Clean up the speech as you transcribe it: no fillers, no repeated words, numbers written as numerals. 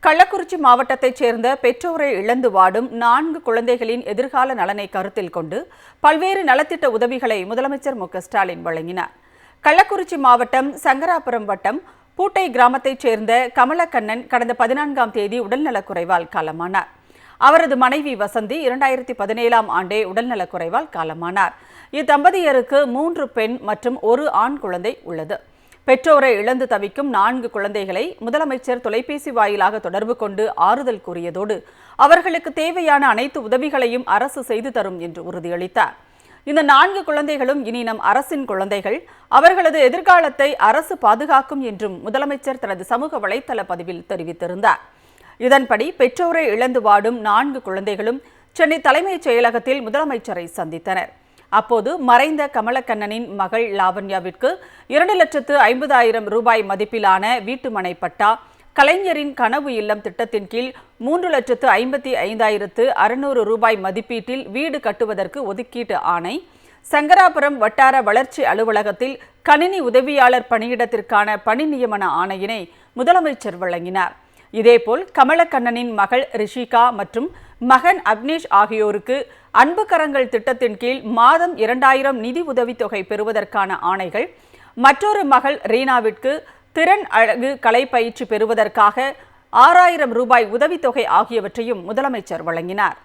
கள்ளக்குறிச்சி மாவட்டத்தைச் சேர்ந்த பெற்றோரை இழந்து வாடும் 4 குழந்தைகளின் எதிர்கால நலனை கருத்தில் கொண்டு பல்வேறு நலத்திட்ட உதவிகளை முதலமைச்சர் மு.க.ஸ்டாலின் வழங்கினார். கள்ளக்குறிச்சி மாவட்டம் சங்கராபுரம் வட்டம் பூட்டை கிராமத்தைச் சேர்ந்த கமலக்கண்ணன் கடந்த 14ஆம் தேதி உடல்நலக்குறைவால் காலமானார். அவரது மனைவி வசந்தி 2017ஆம் ஆண்டே உடல்நலக்குறைவால் காலமானார். இத்தம்பதியருக்கு 3 பெண் மற்றும் 1 ஆண் குழந்தை உள்ளது. பெற்றோரை இழந்து தவிக்கும் 4 குழந்தைகளை முதலமைச்சர் தொலைபேசி வாயிலாக தொடர்பு கொண்டு ஆறுதல் கூறியதோடு அவர்களுக்கு தேவையான அனைத்து உதவிகளையும் அரசு செய்து தரும் என்று உறுதியளித்தார். இந்த 4 குழந்தைகளும் இனி நம் அரசின் குழந்தைகள், அவர்களது எதிர்காலத்தை அரசு பாதுகாக்கும் என்றும் முதலமைச்சர் தனது சமூக வலைதள பதிவில் தெரிவித்திருந்தார். இதன்படி பெற்றோரை இழந்து வாடும் 4 குழந்தைகளும் சென்னை தலைமைச் செயலகத்தில் முதலமைச்சரை சந்தித்தனர். அப்போது மறைந்த கமலக்கண்ணனின் மகள் லாவண்யாவிற்கு 2,50,000 ரூபாய் மதிப்பிலான வீட்டுமனை பட்டா, கலைஞரின் கனவு இல்லம் திட்டத்தின் கீழ் 3,55,600 ரூபாய் மதிப்பீட்டில் வீடு கட்டுவதற்கு ஒதுக்கீட்டு ஆணை, சங்கராபுரம் வட்டார வளர்ச்சி அலுவலகத்தில் கணினி உதவியாளர் பணியிடத்திற்கான பணி நியமன ஆணையினை முதலமைச்சர் வழங்கினார். இதேபோல் கமலக்கண்ணனின் மகள் ரிஷிகா மற்றும் மகன் அப்னேஷ் ஆகியோருக்கு அன்பு கரங்கள் திட்டத்தின் கீழ் மாதம் 2,000 நிதி உதவித்தொகை பெறுவதற்கான ஆணைகள், மற்றொரு மகள் ரீனாவிற்கு திறன் அழகு கலை பயிற்சி பெறுவதற்காக 6,000 ரூபாய் உதவித்தொகை ஆகியவற்றையும் முதலமைச்சர் வழங்கினார்.